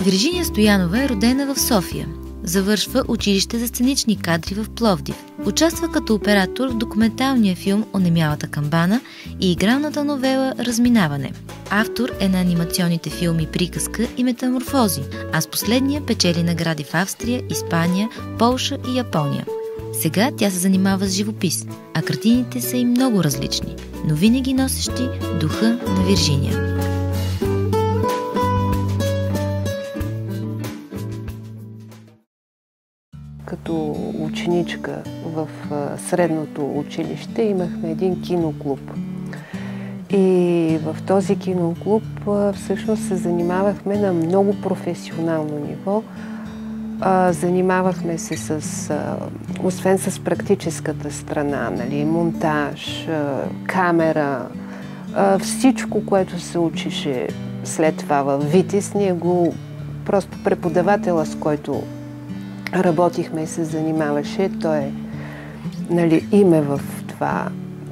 Виржиния Стоянова е родена в София. Завършва училище за сценични кадри в Пловдив. Участва като оператор в документалния филм "Онемялата камбана" и игралната новела "Разминаване". Автор е на анимационните филми "Приказка" и "Метаморфози", а с последния печели награди в Австрия, Испания, Полша и Япония. Сега тя се занимава с живопис, а картините са и много различни, но винаги носещи духа на Виржиния. Като ученичка в средното училище имахме един киноклуб. И в този киноклуб всъщност се занимавахме на много професионално ниво. Занимавахме се освен с практическата страна, нали, монтаж, камера, всичко, което се учише след това в Витис, просто преподавателя, с който работихме и се занимаваше, той е, нали, име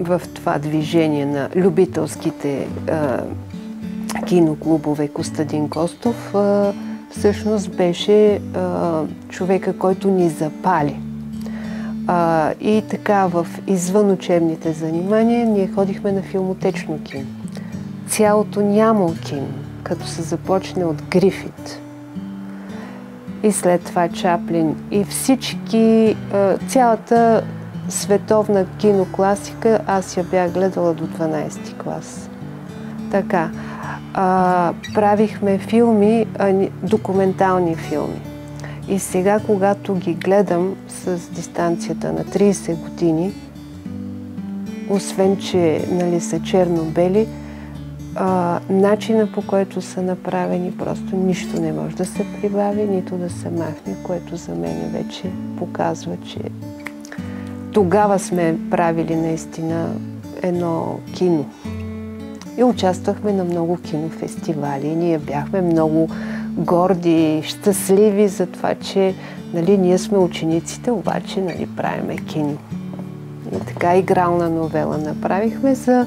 в това движение на любителските киноклубове. Костадин Костов всъщност беше човека, който ни запали. И така, извън учебните занимания, ние ходихме на филмотечно кино. Цялото нямало кино, като се започне от Грифит. И след това Чаплин и цялата световна кинокласика, аз я бях гледала до 12-ти клас. Така, правихме филми, документални филми. И сега, когато ги гледам с дистанцията на 30 години, освен че, нали, са черно-бели, начина, по който са направени, просто нищо не може да се прибави, нито да се махне, което за мен вече показва, че тогава сме правили наистина едно кино. И участвахме на много кинофестивали. Ние бяхме много горди, щастливи за това, че, нали, ние сме учениците, обаче, нали, правиме кино. И така игрална новела направихме за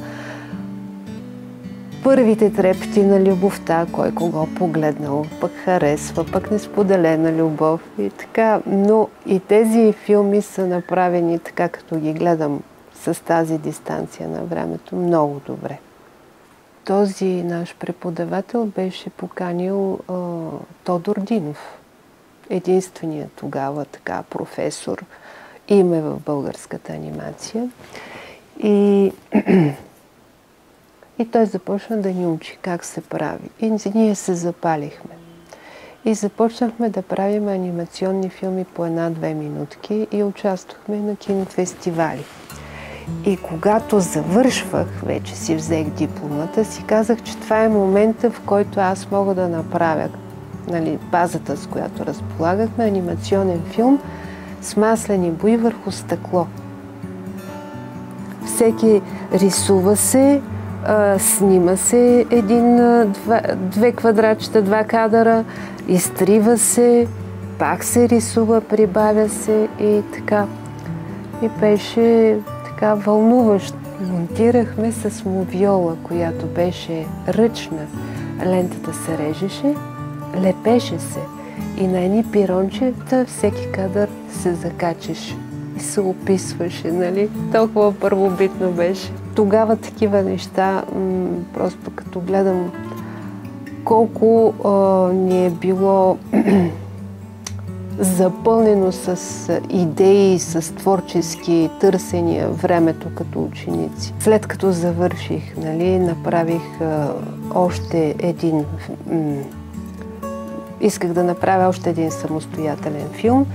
първите трепти на любовта, кой кого погледнал, пък харесва, пък несподелена любов и така. Но и тези филми са направени така, като ги гледам с тази дистанция на времето, много добре. Този наш преподавател беше поканил Тодор Динов. Единственият тогава така професор, име в българската анимация. И той започна да ни учи как се прави. И ние се запалихме. И започнахме да правим анимационни филми по 1-2 минутки и участвахме на кинофестивали. И когато завършвах, вече си взех дипломата, си казах, че това е момента, в който аз мога да направя, нали, базата, с която разполагахме, анимационен филм с маслени бои върху стъкло. Всеки рисува се, снима се две квадратчета, 2 кадъра, изтрива се, пак се рисува, прибавя се и така. И беше така вълнуващо. Монтирахме с мовиола, която беше ръчна. Лентата се режеше, лепеше се и на едни пирончета всеки кадър се закачаше и се описваше, нали? Толкова първобитно беше. Тогава такива неща, просто като гледам колко ни е било запълнено с идеи, с творчески търсения времето като ученици. След като завърших, нали, направих още един... Исках да направя още един самостоятелен филм.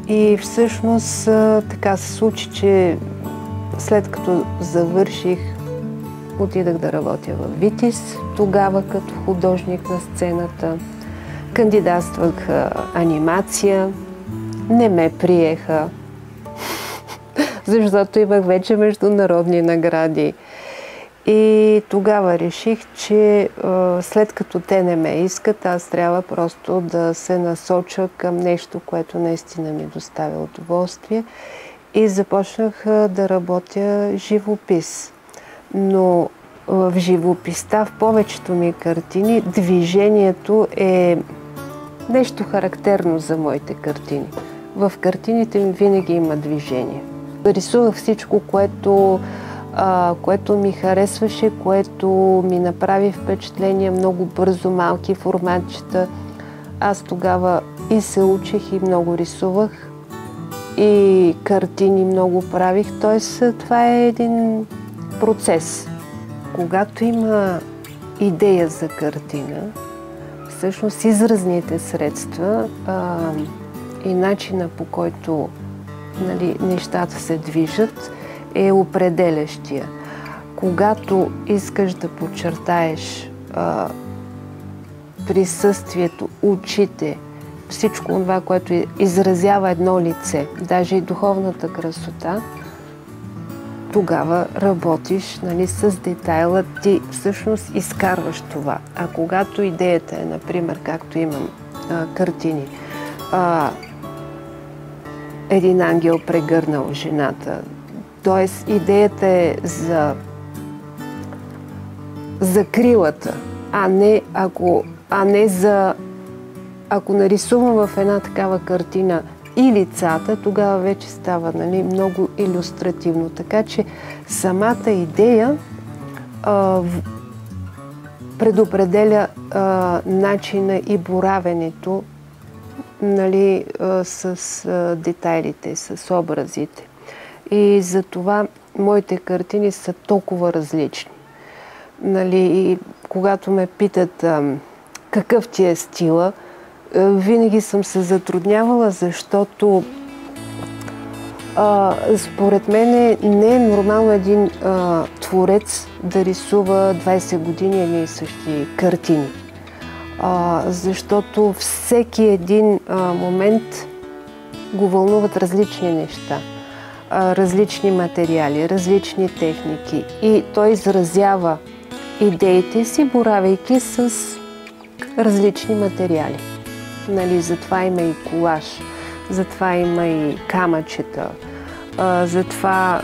И всъщност така се случи, че след като завърших, отидах да работя в Витис, тогава като художник на сцената. Кандидатствах анимация, не ме приеха, защото имах вече международни награди. И тогава реших, че след като те не ме искат, аз трябва просто да се насоча към нещо, което наистина ми доставя удоволствие. И започнах да работя живопис. Но в живописта, в повечето ми картини, движението е нещо характерно за моите картини. В картините ми винаги има движение. Рисувах всичко, което ми харесваше, което ми направи впечатление, много бързо, малки форматчета. Аз тогава и се учих, и много рисувах, и картини много правих. Тоест, това е един процес. Когато има идея за картина, всъщност изразните средства и начина, по който нещата се движат, е определящия. Когато искаш да подчертаеш присъствието, очите, всичко това, което изразява едно лице, даже и духовната красота, тогава работиш с детайла, ти всъщност изкарваш това. А когато идеята е, например, както имам картини, един ангел прегърнал жената, т.е. идеята е за крилата, ако нарисувам в една такава картина и лицата, тогава вече става много илюстративно. Така че самата идея предопределя начина и боравенето с детайлите, с образите. И затова моите картини са толкова различни. И когато ме питат какъв ти е стила, винаги съм се затруднявала, защото според мен не е нормално един творец да рисува 20 години едни и същи картини. Защото всеки един момент го вълнуват различни неща, различни материали, различни техники, и той изразява идеите си, боравейки с различни материали. Затова има и колаж, затова има и камъчета, затова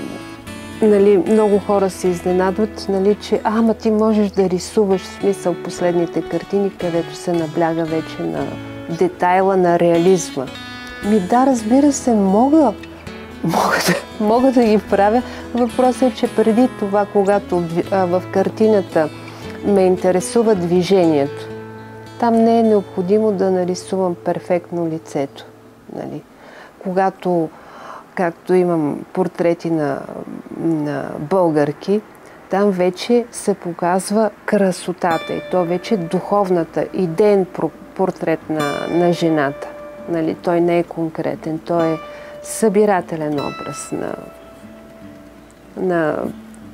много хора се изненадват, че ама ти можеш да рисуваш, в смисъл последните картини, където се набляга вече на детайла, на реализма. Да, разбира се, мога да ги правя. Въпросът е, че преди това, когато в картината ме интересува движението, там не е необходимо да нарисувам перфектно лицето. Когато, както имам портрети на българки, там вече се показва красотата, и то вече духовната, идеен портрет на жената. Той не е конкретен, той е събирателен образ на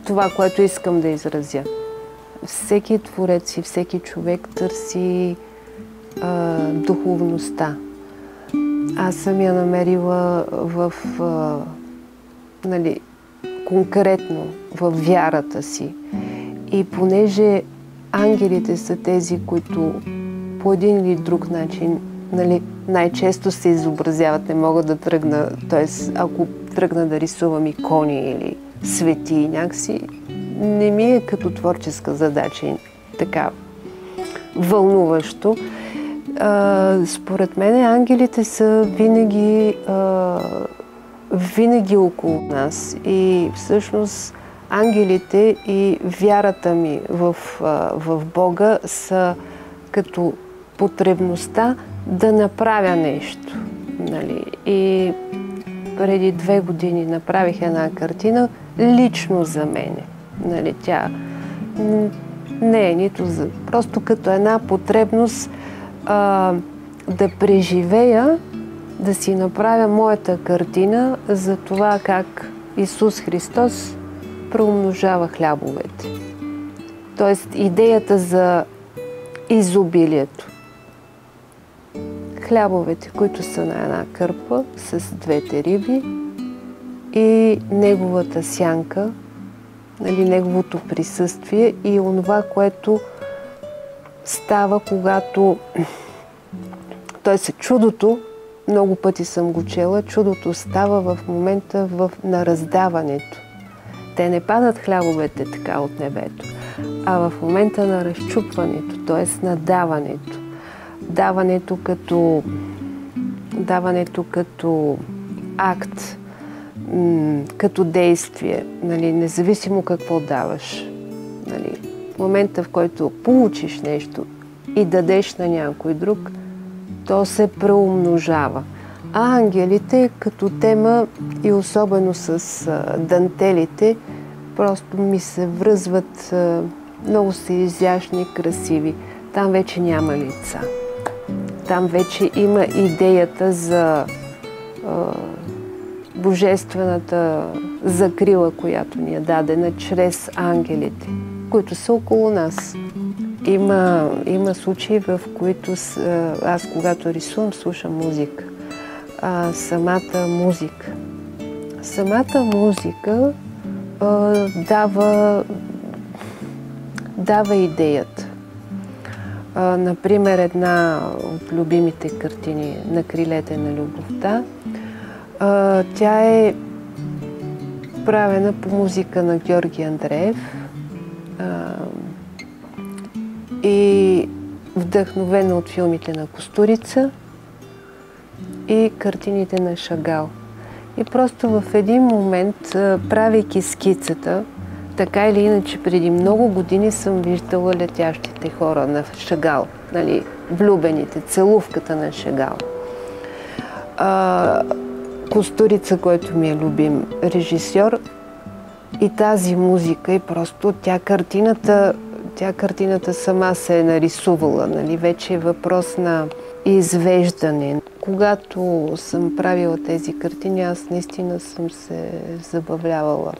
това, което искам да изразя. Всеки творец и всеки човек търси духовността. Аз съм я намерила конкретно в вярата си. И понеже ангелите са тези, които по един или друг начин най-често се изобразяват, не мога да тръгна, т.е. ако тръгна да рисувам икони или светии, някакси не ми е като творческа задача така вълнуващо. Според мен ангелите са винаги около нас, и всъщност ангелите и вярата ми в Бога са като потребността да направя нещо. И преди 2 години направих една картина лично за мене. Тя не е нито за... Просто като една потребност да преживея, да си направя моята картина за това как Исус Христос преумножава хлябовете. Тоест идеята за изобилието. Хлябовете, които са на една кърпа с 2 риби, и неговата сянка, неговото присъствие и онова, което става, когато... Тоест чудото, много пъти съм го чела, чудото става в момента на раздаването. Те не падат хлябовете така от небето, а в момента на разчупването, т.е. на даването. Даването като акт, като действие, нали, независимо какво даваш. Нали, в момента, в който получиш нещо и дадеш на някой друг, то се преумножава. А ангелите като тема и особено с дантелите просто ми се връзват, много са изящни, красиви. Там вече няма лица. Там вече има идеята за божествената закрила, която ни е дадена чрез ангелите, които са около нас. Има случаи, в които аз, когато рисувам, слушам музика. Самата музика дава идеята. Например, една от любимите картини "На крилете на любовта", тя е правена по музика на Георги Андреев и вдъхновена от филмите на Кустурица и картините на Шагал. И просто в един момент, правейки скицата, така или иначе преди много години съм виждала "Летящите хора" на Шагал, нали, влюбените, целувката на Шагал. Кустурица, който ми е любим режисьор, и тази музика, и просто тя картината сама се е нарисувала, нали, вече е въпрос на извеждане. Когато съм правила тези картини, аз наистина съм се забавлявала.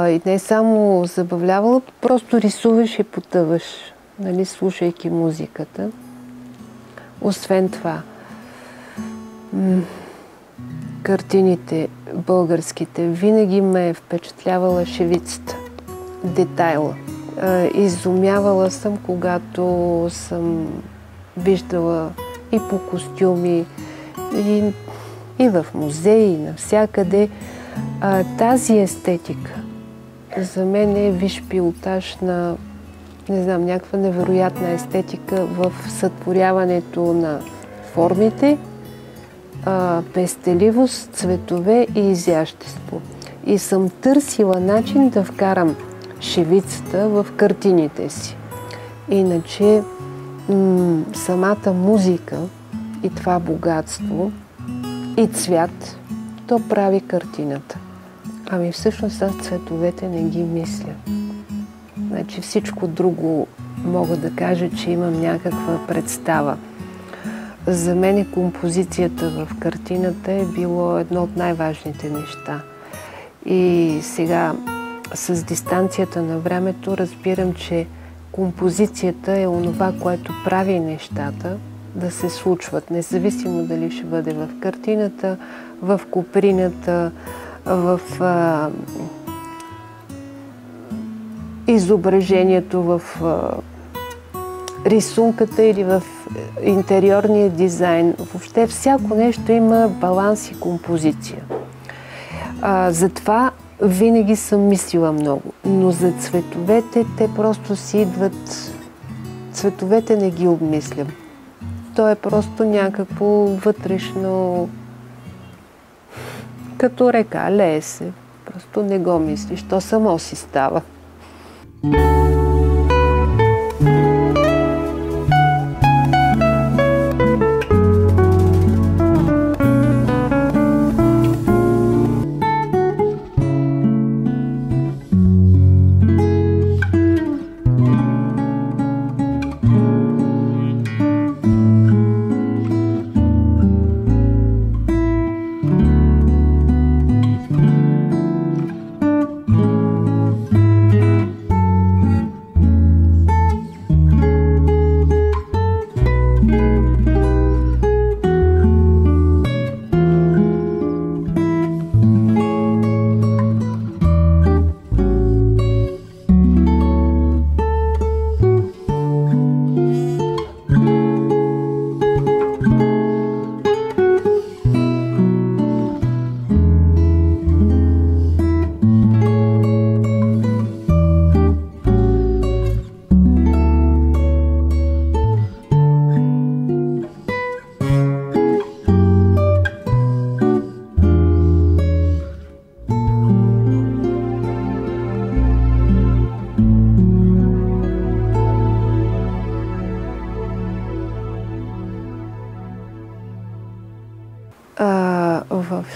И не само забавлявала, просто рисуваш и потъваш, нали, слушайки музиката. Освен това, картините българските винаги ме е впечатлявала шевицата, детайла. Изумявала съм, когато съм виждала и по костюми, и в музеи, и навсякъде. Тази естетика за мен е висш пилотаж на, не знам, някаква невероятна естетика в сътворяването на формите, пестеливост, цветове и изящество. И съм търсила начин да вкарам шевицата в картините си. Иначе самата музика и това богатство и цвят, то прави картината. Ами всъщност аз цветовете не ги мисля. Значи всичко друго мога да кажа, че имам някаква представа. За мен композицията в картината е било едно от най-важните неща. И сега с дистанцията на времето разбирам, че композицията е онова, което прави нещата да се случват, независимо дали ще бъде в картината, в куприната, в изображението, в рисунката или в интериорния дизайн. Въобще всяко нещо има баланс и композиция. Затова винаги съм мислила много. Но за цветовете, те просто си идват. Цветовете не ги обмислям. То е просто някакво вътрешно, като река, лее се. Просто не го мислиш, то само си става.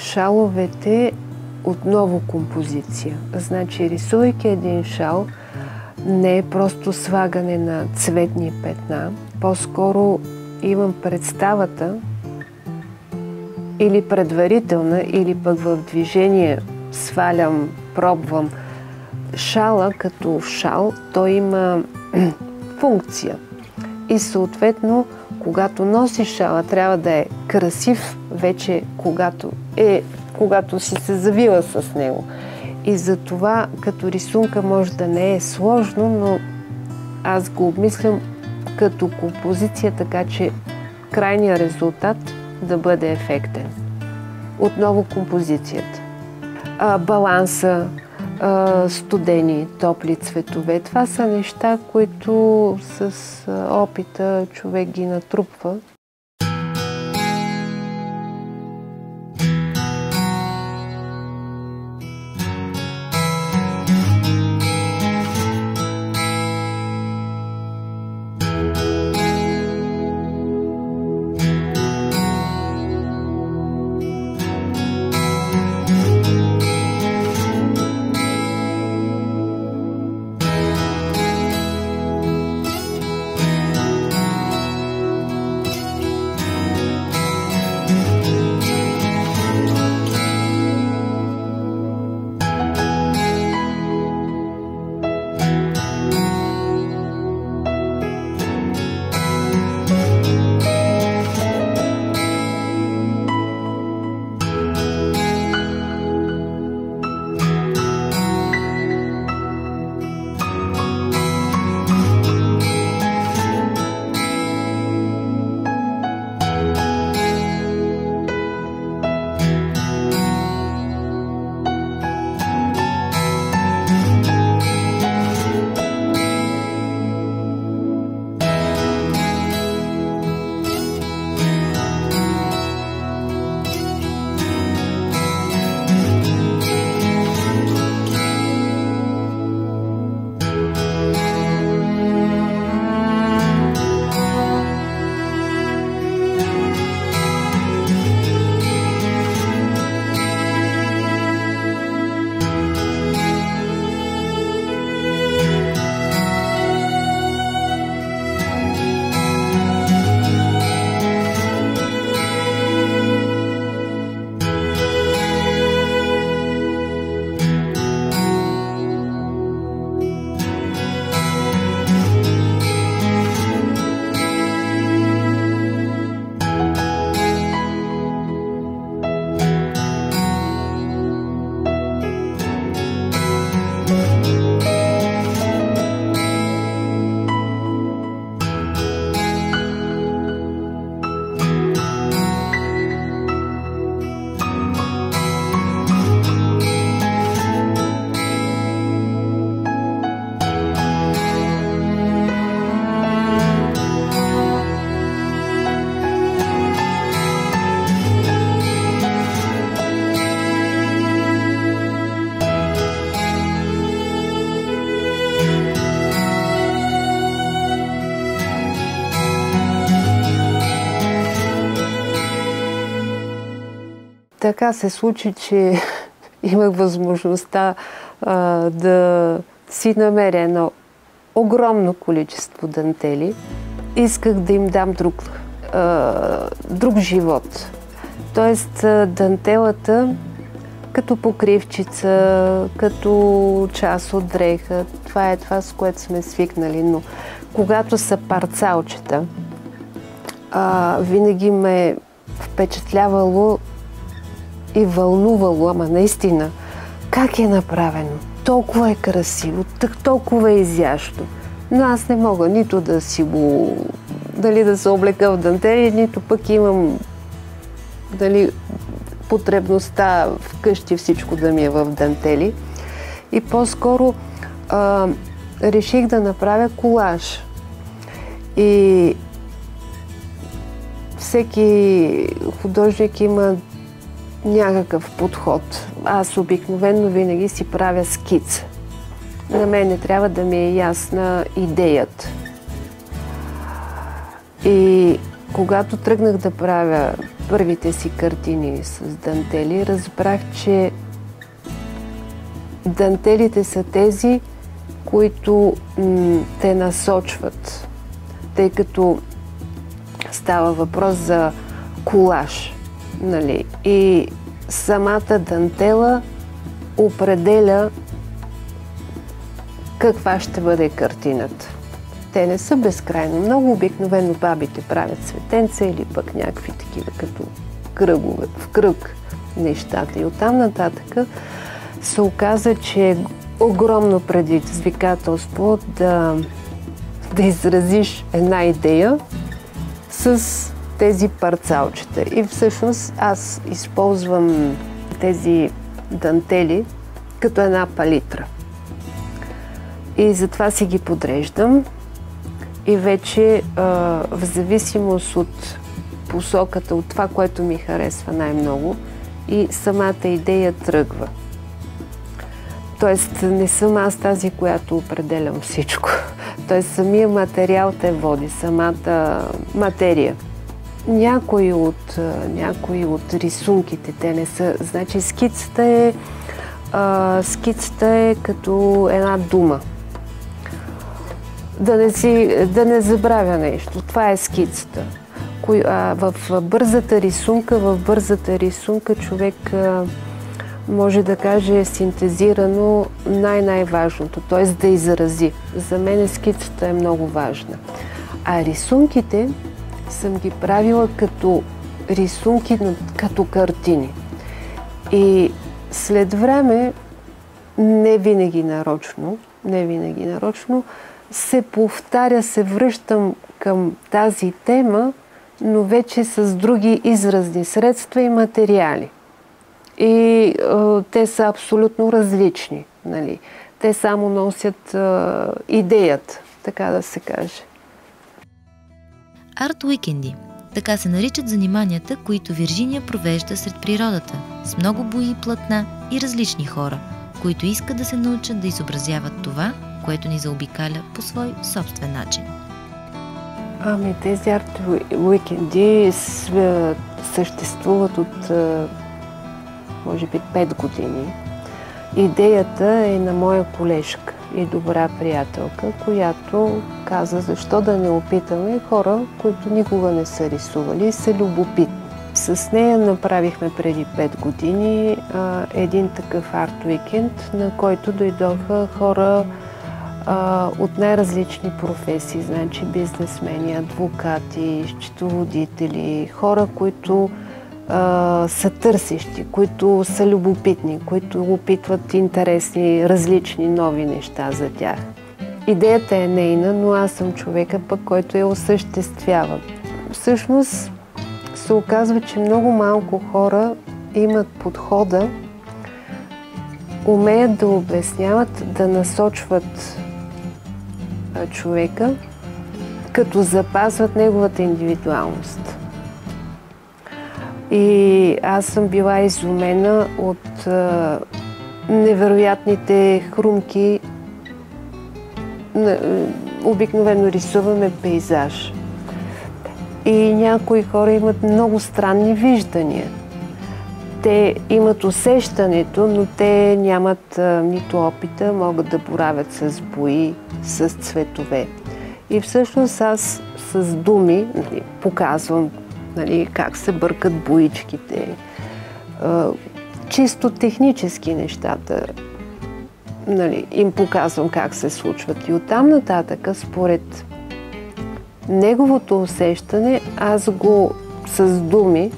Шаловете отново композиция. Значи, рисувайки един шал, не е просто слагане на цветни петна. По-скоро имам представата или предварителна, или пък в движение свалям, пробвам. Шала като шал, той има функция. И съответно, когато носиш шала, трябва да е красив вече, когато си се завила с него. И затова като рисунка може да не е сложно, но аз го обмислям като композиция, така че крайният резултат да бъде ефектен. Отново композицията. Баланса, студени, топли цветове. Това са неща, които с опита човек ги натрупва. Така се случи, че имах възможността да си намеря едно огромно количество дантели. Исках да им дам друг живот. Тоест дантелата като покривчица, като част от дреха. Това е това, с което сме свикнали. Но когато са парцалчета, винаги ме е впечатлявало и вълнувало, ама наистина, как е направено. Толкова е красиво, толкова е изящо. Но аз не мога нито да си го, да се облека в дантели, нито пък имам потребността вкъщи всичко да ми е в дантели. И по-скоро реших да направя колаж. И всеки художник има някакъв подход. Аз обикновено винаги си правя скица. На мен не трябва да ми е ясна идеята. И когато тръгнах да правя първите си картини с дантели, разбрах, че дантелите са тези, които те насочват, тъй като става въпрос за колаж, нали? И самата дантела определя каква ще бъде картината. Те не са безкрайно много. Обикновено бабите правят цветенца или пък някакви такива като кръгове, в кръг нещата. И оттам нататък се оказа, че е огромно предизвикателство да изразиш една идея с тези парцалчета. И всъщност аз използвам тези дантели като една палитра. И затова си ги подреждам. И вече в зависимост от посоката, от това, което ми харесва най-много, и самата идея тръгва. Тоест не съм аз тази, която определям всичко. Тоест самия материал те води, самата материя. Някои от рисунките, те не са... Значи скицата е като една дума. Да не забравя нещо. Това е скицата. В бързата рисунка човек може да каже синтезирано най-важното, т.е. да изрази. За мен скицата е много важна. А рисунките съм ги правила като рисунки, като картини. И след време, не винаги нарочно, се повтаря, се връщам към тази тема, но вече с други изразни средства и материали. И те са абсолютно различни. Нали? Те само носят идеята, така да се каже. Арт уикенди. Така се наричат заниманията, които Виржиния провежда сред природата, с много бои, платна и различни хора, които искат да се научат да изобразяват това, което ни заобикаля по свой собствен начин. Тези арт уикенди съществуват от може би 5 години. Идеята е на моя колежка и добра приятелка, която каза, защо да не опитаме хора, които никога не са рисували и са любопитни. С нея направихме преди 5 години един такъв арт уикенд, на който дойдоха хора от най-различни професии, значи бизнесмени, адвокати, счетоводители, хора, които са търсещи, които са любопитни, които опитват интересни, различни, нови неща за тях. Идеята е нейна, но аз съм човека пък, който я осъществява. Всъщност се оказва, че много малко хора имат подхода, умеят да обясняват, да насочват човека, като запазват неговата индивидуалност. И аз съм била изумена от невероятните хрумки. Обикновено рисуваме пейзаж. И някои хора имат много странни виждания. Те имат усещането, но те нямат нито опита, могат да боравят с бои, с цветове. И всъщност аз с думи показвам как се бъркат боичките, чисто технически нещата, им показвам как се случват. И оттам нататък, според неговото усещане, аз го с думи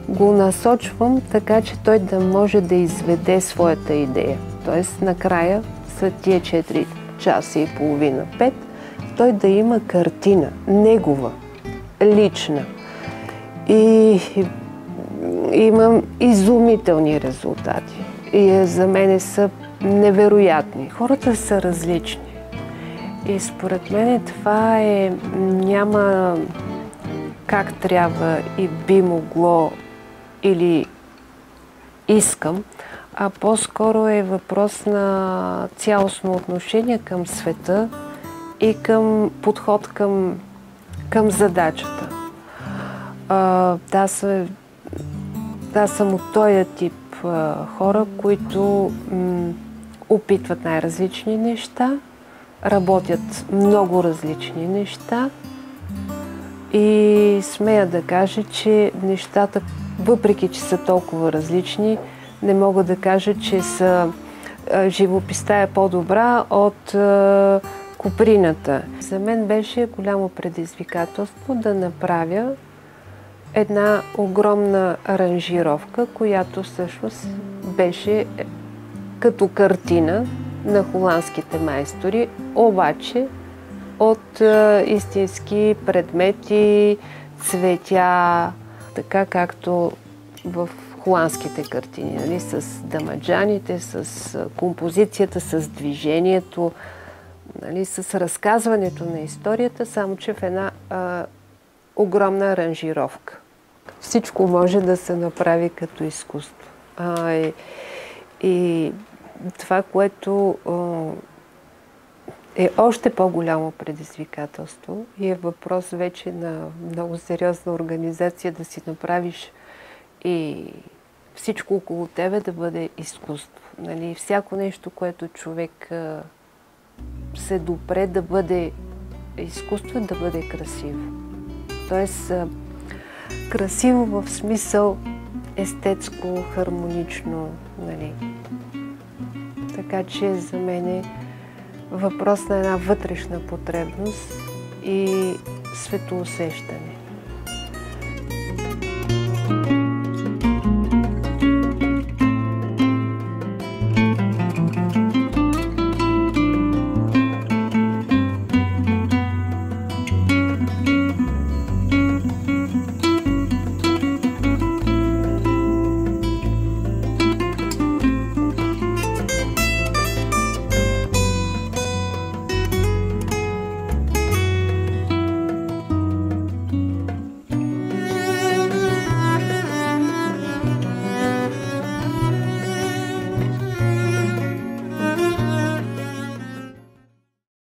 го насочвам така, че той да може да изведе своята идея. Тоест, накрая, след тия 4 часа и половина, 5, той да има картина, негова, лична. И имам изумителни резултати. И за мен са невероятни. Хората са различни. И според мен това няма как трябва и би могло или искам, а по-скоро е въпрос на цялостно отношение към света и към подход към задачата. Аз Аз съм от този тип хора, които опитват най-различни неща, работят много различни неща и смея да кажа, че нещата, въпреки че са толкова различни, не мога да кажа, че живописта е по-добра от коприната. За мен беше голямо предизвикателство да направя една огромна аранжировка, която всъщност беше като картина на холандските майстори, обаче от истински предмети, цветя, така както в холандските картини, нали? С дамаджаните, с композицията, с движението, нали? С разказването на историята, само че в една огромна аранжировка. Всичко може да се направи като изкуство. И това, което е още по-голямо предизвикателство и е въпрос вече на много сериозна организация да си направиш и всичко около тебе да бъде изкуство. Нали? Всяко нещо, което човек се допре да бъде изкуство, да бъде красиво. Тоест, красиво в смисъл естетско, хармонично. Нали? Така че за мен е въпрос на една вътрешна потребност и светоусещане.